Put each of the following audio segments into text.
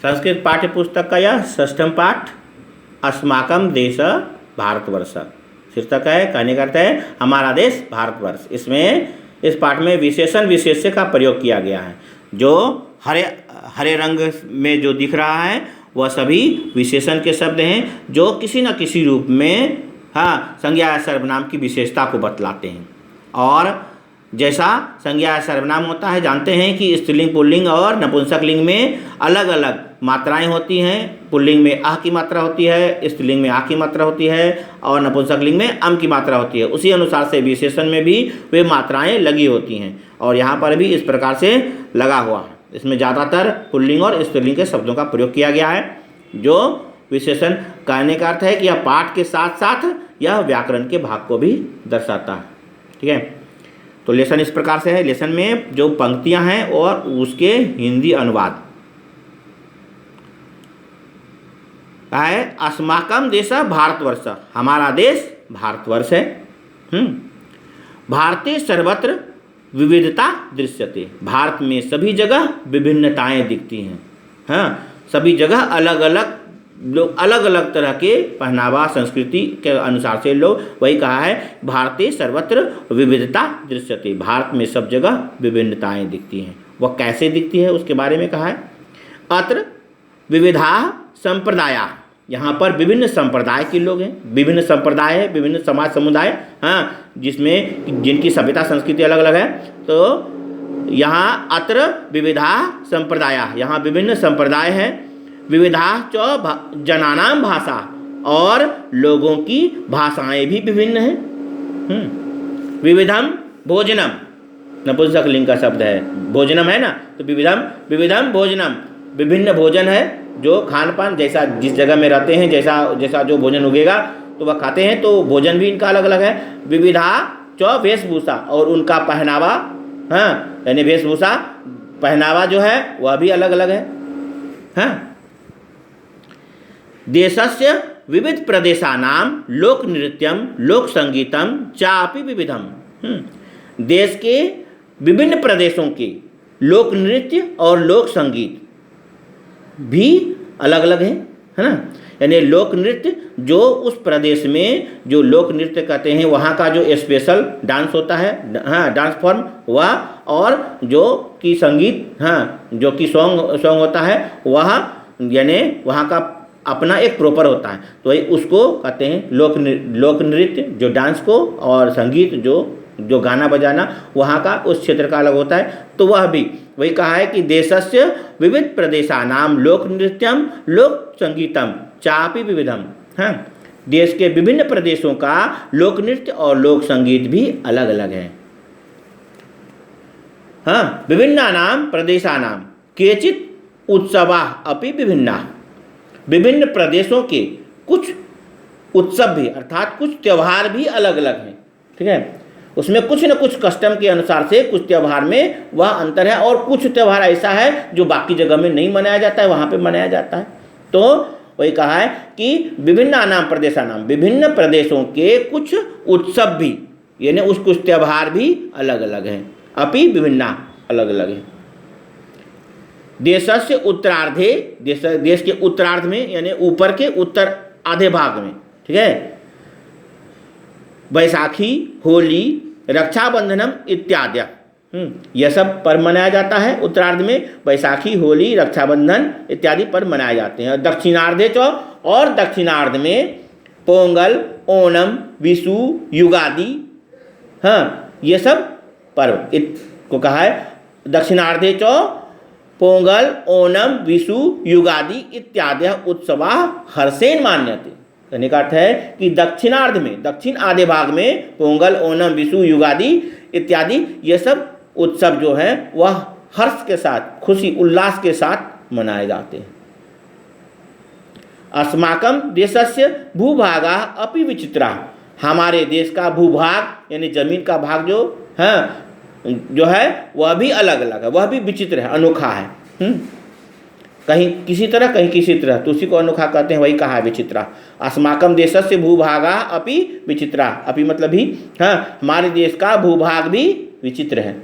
संस्कृत पाठ्य पुस्तक का यह 6वां पाठ अस्माकं देश भारतवर्ष शीर्षक है। कहने का अर्थ है हमारा देश भारतवर्ष। इसमें इस पाठ में विशेषण विशेष्य का प्रयोग किया गया है। जो हरे रंग में जो दिख रहा है वह सभी विशेषण के शब्द हैं जो किसी न किसी रूप में संज्ञा या सर्वनाम की विशेषता को बतलाते हैं। और जैसा संज्ञा या सर्वनाम होता है, जानते हैं कि स्त्रीलिंग पुल्लिंग और नपुंसक लिंग में अलग अलग मात्राएं होती हैं। पुल्लिंग में आह की मात्रा होती है, स्त्रीलिंग में आ की मात्रा होती है और नपुंसक लिंग में अम की मात्रा होती है। उसी अनुसार से विशेषण में भी वे मात्राएं लगी होती हैं और यहाँ पर भी इस प्रकार से लगा हुआ है। इसमें ज़्यादातर पुल्लिंग और स्त्रीलिंग के शब्दों का प्रयोग किया गया है। जो विशेषण कहने का अर्थ है कि यह पाठ के साथ साथ यह व्याकरण के भाग को भी दर्शाता है। ठीक है, तो लेसन इस प्रकार से है। लेसन में जो पंक्तियां हैं और उसके हिंदी अनुवाद है। अस्माकं देश भारतवर्ष, हमारा देश भारतवर्ष है। भारते सर्वत्र विविधता दृश्यते, भारत में सभी जगह विभिन्नताएं दिखती हैं। सभी जगह अलग अलग लोग अलग अलग तरह के पहनावा संस्कृति के अनुसार से लोग, वही कहा है भारते सर्वत्र विविधता दृश्यते, भारत में सब जगह विभिन्नताएं दिखती हैं। वह कैसे दिखती है उसके बारे में कहा है। अत्र विविधा संप्रदाया, यहाँ पर विभिन्न संप्रदाय के लोग हैं, विभिन्न संप्रदाय है, विभिन्न समाज समुदाय जिसमें जिनकी सभ्यता संस्कृति अलग अलग है। तो यहाँ अत्र विविधा संप्रदाया, यहाँ विभिन्न संप्रदाय हैं। विविधा च जनानां भाषा, और लोगों की भाषाएं भी विभिन्न हैं। विविधम भोजनम, नपुंसक लिंग का शब्द है, भोजनम है ना, तो विविधम भोजनम, विभिन्न भोजन है। जो खान पान जैसा जिस जगह में रहते हैं, जैसा जो भोजन उगेगा तो वह खाते हैं, तो भोजन भी इनका अलग अलग है। विविधा च वेशभूषा, और उनका पहनावा, यानी वेशभूषा पहनावा जो है वह भी अलग अलग है। देशस्य विविध प्रदेशानां लोक नृत्यम लोक संगीतम चापि विविधम, देश के विभिन्न प्रदेशों के लोक नृत्य और लोक संगीत भी अलग अलग है ना। यानी लोक नृत्य जो उस प्रदेश में जो लोक नृत्य कहते हैं वहाँ का जो स्पेशल डांस होता है, डांस फॉर्म वह, और जो कि संगीत जो कि सॉन्ग होता है वह, यानी वहाँ का अपना एक प्रॉपर होता है। तो वही उसको कहते हैं लोक नृत्य, जो डांस को, और संगीत जो गाना बजाना वहाँ का उस क्षेत्र का अलग होता है। तो वह भी वही कहा है कि देशस्य विविध प्रदेशानां लोक नृत्यम लोक संगीतम चापि विविधम, देश के विभिन्न प्रदेशों का लोक नृत्य और लोक संगीत भी अलग अलग है। विभिन्नानां प्रदेशानां केचित् उत्सवाः अपि विभिन्नाः, विभिन्न प्रदेशों के कुछ उत्सव भी अर्थात कुछ त्यौहार भी अलग अलग हैं। ठीक है, उसमें कुछ न कुछ कस्टम के अनुसार से कुछ त्यौहार में वह अंतर है, और कुछ त्यौहार ऐसा है जो बाकी जगह में नहीं मनाया जाता है, वहाँ पे मनाया जाता है। तो वही कहा है कि विभिन्नानां प्रदेशानां, विभिन्न प्रदेशों के कुछ उत्सव भी, यानी उस कुछ त्यौहार भी अलग अलग हैं। अपि विभिन्ना, अलग अलग है। देशस्य उत्तरार्धे, देश के उत्तरार्ध में यानी ऊपर के उत्तर आधे भाग में, ठीक है, बैसाखी, होली, रक्षाबंधनम इत्यादि, यह सब पर्व मनाया जाता है। उत्तरार्ध में बैसाखी, होली, रक्षाबंधन इत्यादि पर्व मनाए जाते हैं। दक्षिणार्धे च, और दक्षिणार्ध में पोंगल, ओणम, विशु, युगादि, ये सब पर्व को कहा है। दक्षिणार्धे च पोंगल, ओणम, विशु, युगादि इत्यादि उत्सवा हर्षेण मान्यते। कहने का अर्थ है कि दक्षिणार्ध में, दक्षिण आधे भाग में पोंगल, ओणम, विशु, युगादि इत्यादि ये सब उत्सव जो है वह हर्ष के साथ, खुशी उल्लास के साथ मनाए जाते हैं। अस्माकं देशस्य भूभागा अपि विचित्रा, हमारे देश का भूभाग यानी जमीन का भाग जो है वह भी अलग अलग है, वह भी विचित्र है, अनोखा है। कहीं किसी तरह, कहीं किसी तरह, तो उसी को अनोखा कहते हैं, वही कहा है विचित्रा। अस्माकं देशस्य भूभागा अपि विचित्रा, अपि मतलब भी, हमारे देश का भूभाग भी विचित्र है।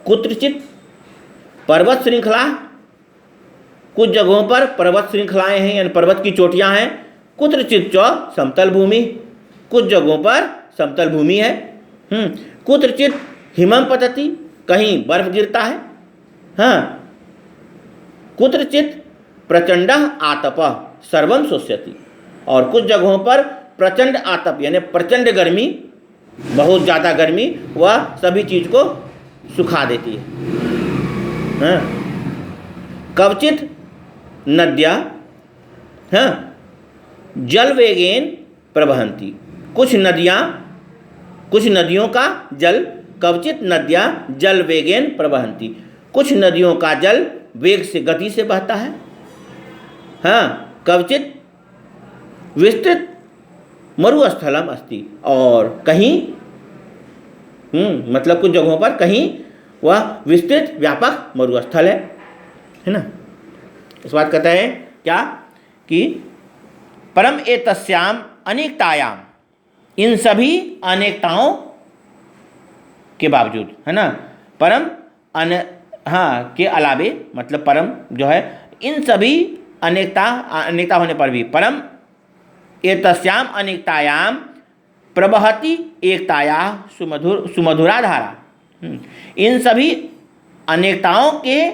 कुत्रचित पर्वत श्रृंखला कुछ जगहों पर पर्वत श्रृंखलाएं हैं यानी पर्वत की चोटियां हैं। कुत्रचित च समतल भूमि, कुछ जगहों पर समतल भूमि है। कुत्रचित हिमम पतति, कहीं बर्फ गिरता है। हाँ, कुत्रचित प्रचंड आतप सर्वम शोष्यति, और कुछ जगहों पर प्रचंड आतप यानी प्रचंड गर्मी, बहुत ज़्यादा गर्मी वह सभी चीज़ को सुखा देती है। हाँ, कवचित नद्या जल वेगेन प्रवहंती, कुछ नदियों का जल, कवचित नद्या जल वेगेन प्रवहंती, कुछ नदियों का जल वेग से गति से बहता है। हाँ, कवचित विस्तृत मरुस्थलम अस्ति, और कहीं मतलब कुछ जगहों पर कहीं वह विस्तृत व्यापक मरुस्थल है ना। इस बात कहता है क्या कि परम एतस्याम अनेकतायाम, इन सभी अनेकताओं के बावजूद, है ना, परम के अलावे, मतलब परम जो है इन सभी अनेकता होने पर भी, परम एतस्याम अनेकतायाम प्रवहति एकताया सुमधुरा धारा, इन सभी अनेकताओं के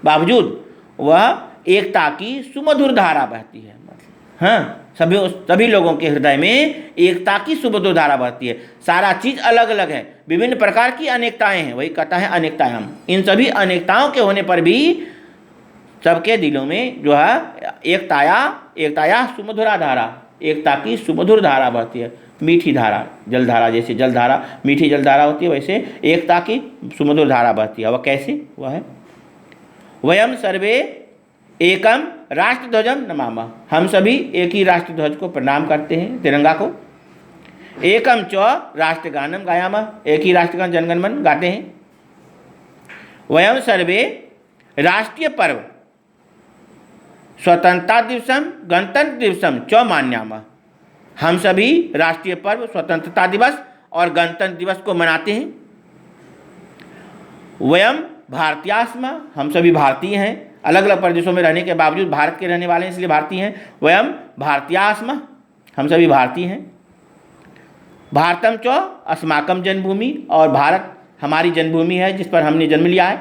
बावजूद वह एकता की सुमधुर धारा बहती है। हाँ, सभी लोगों के हृदय में एकता की सुमधुर धारा बहती है। सारा चीज़ अलग अलग है, विभिन्न प्रकार की अनेकताएं हैं, वही कहता है अनेकतायाम। इन सभी अनेकताओं के होने पर भी सबके दिलों में जो है एकताया सुमधुरा धारा, एकता की सुमधुर धारा बहती है। मीठी धारा, जलधारा, जैसे जलधारा मीठी जलधारा होती है, वैसे एकता की सुमधुर धारा बहती है। वह कैसे? वह है वयम सर्वे एकम राष्ट्रध्वजम नमामः, हम सभी एक ही राष्ट्रध्वज को प्रणाम करते हैं, तिरंगा को। एकम च राष्ट्रगानम गायामः, एक ही राष्ट्रगान जनगण मन गाते हैं। वयम सर्वे राष्ट्रीय पर्व स्वतंत्रता दिवसम गणतंत्र दिवसम च मान्यामः, हम सभी राष्ट्रीय पर्व स्वतंत्रता दिवस और गणतंत्र दिवस को मनाते हैं। वयम भारतीयास्म, हम सभी भारतीय हैं, अलग अलग प्रदेशों में रहने के बावजूद भारत के रहने वाले हैं इसलिए भारतीय हैं। वयम भारतीयास्म, हम सभी भारतीय हैं। भारतम च अस्माकम जन्मभूमि, और भारत हमारी जन्मभूमि है जिस पर हमने जन्म लिया है,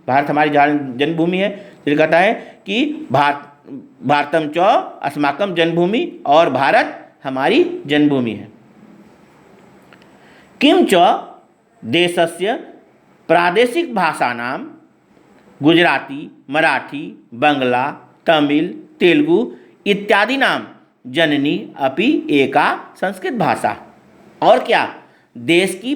भारत हमारी जन्मभूमि है। इसलिए कहता है कि भारतम च अस्माकम जन्मभूमि, और भारत हमारी जन्मभूमि है। किम च देशस्य प्रादेशिक भाषानां गुजराती, मराठी, बंगला, तमिल, तेलुगु इत्यादि नाम जननी अपि एका संस्कृत भाषा, और क्या, देश की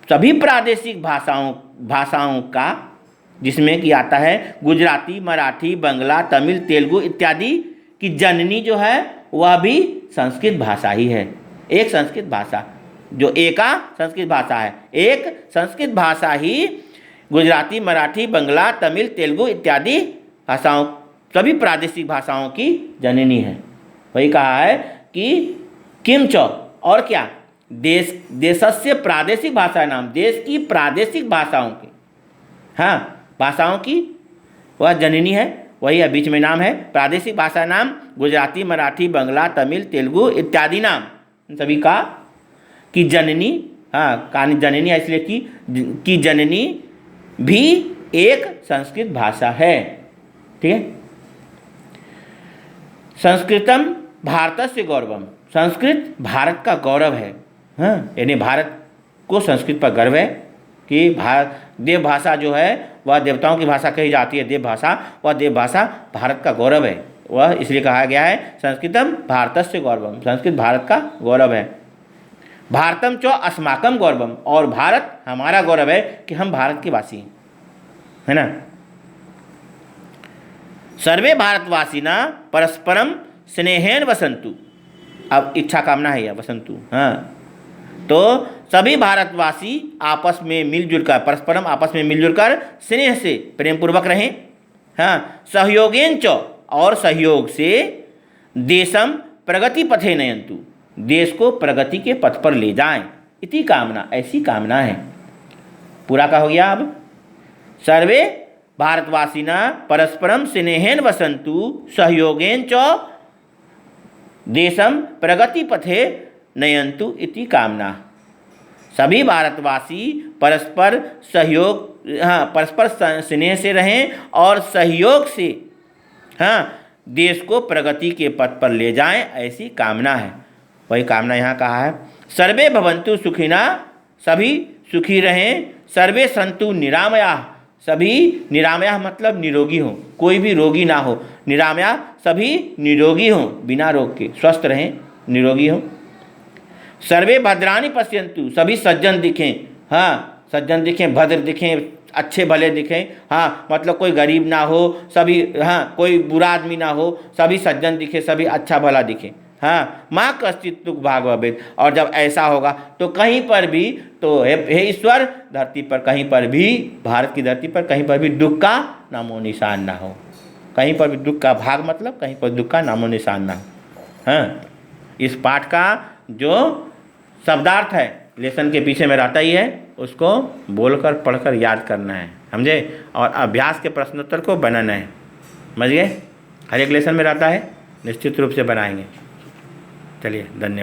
सभी प्रादेशिक भाषाओं का, जिसमें कि आता है गुजराती, मराठी, बंगला, तमिल, तेलुगु इत्यादि की जननी जो है वह भी संस्कृत भाषा ही है। एक संस्कृत भाषा, जो एका संस्कृत भाषा है, एक संस्कृत भाषा ही गुजराती, मराठी, बंगला, तमिल, तेलुगु इत्यादि भाषाओं, सभी प्रादेशिक भाषाओं की जननी है। वही कहा है कि किम च, और क्या, देशस्य प्रादेशिक भाषा नाम, देश की प्रादेशिक भाषाओं की, हाँ, भाषाओं की वह जननी है। वही बीच में नाम है, प्रादेशिक भाषा नाम गुजराती, मराठी, बंगला, तमिल, तेलुगु इत्यादि नाम, इन सभी का की जननी, हाँ, कहानी जननी है इसलिए कि जननी भी एक संस्कृत भाषा है। ठीक है। संस्कृतम भारतस्य गौरवम, संस्कृत भारत का गौरव है। हाँ, यानी भारत को संस्कृत पर गर्व है कि देव भाषा जो है वह देवताओं की भाषा कही जाती है, देव भाषा, वह देव भाषा भारत का गौरव है। वह इसलिए कहा गया है संस्कृतम भारतस्य गौरवम, संस्कृत भारत का गौरव है। भारतम च अस्माकम गौरवम, और भारत हमारा गौरव है कि हम भारत के वासी हैं, है ना। सर्वे भारतवासिना परस्परम स्नेहेन वसंतु, अब इच्छा कामना है यह वसंतु, हाँ, तो सभी भारतवासी आपस में मिलजुल कर, परस्परम आपस में मिलजुल कर स्नेह से प्रेम पूर्वक रहें। हाँ, सहयोगेन च, और सहयोग से देशम प्रगति पथे नयंतु, देश को प्रगति के पथ पर ले जाएं। इति कामना, ऐसी कामना है। पूरा का हो गया। अब सर्वे भारतवासिना परस्परम स्नेहेन वसन्तु सहयोगेन च देशम प्रगति पथे नयन्तु इति कामना। सभी भारतवासी परस्पर स्नेह से रहें और सहयोग से देश को प्रगति के पथ पर ले जाएं, ऐसी कामना है। वही कामना यहाँ कहा है। सर्वे भवन्तु सुखिना, सभी सुखी रहें। सर्वे सन्तु निरामयाः, सभी निरामया मतलब निरोगी हों, कोई भी रोगी ना हो। निरामया सभी निरोगी हों, बिना रोग के स्वस्थ रहें, निरोगी हों। सर्वे भद्राणि पश्यन्तु, सभी सज्जन दिखें, सज्जन दिखें, भद्र दिखें, अच्छे भले दिखें। मतलब कोई गरीब ना हो, सभी कोई बुरा आदमी ना हो, सभी सज्जन दिखे, सभी अच्छा भला दिखे। माँ कश्चित् दुःख भाग भवेत्। और जब ऐसा होगा तो कहीं पर भी, तो हे ईश्वर, धरती पर कहीं पर भी, भारत की धरती पर कहीं पर भी दुख का नामो निशान ना हो। कहीं पर भी दुख का भाग मतलब कहीं पर दुख का नामो निशान ना हो। इस पाठ का जो शब्दार्थ है लेसन के पीछे में रहता ही है, उसको बोलकर पढ़कर याद करना है, समझे? और अभ्यास के प्रश्नोत्तर को बनाना है, समझ गए? हर एक लेसन में रहता है, निश्चित रूप से बनाएंगे। चलिए, धन्यवाद।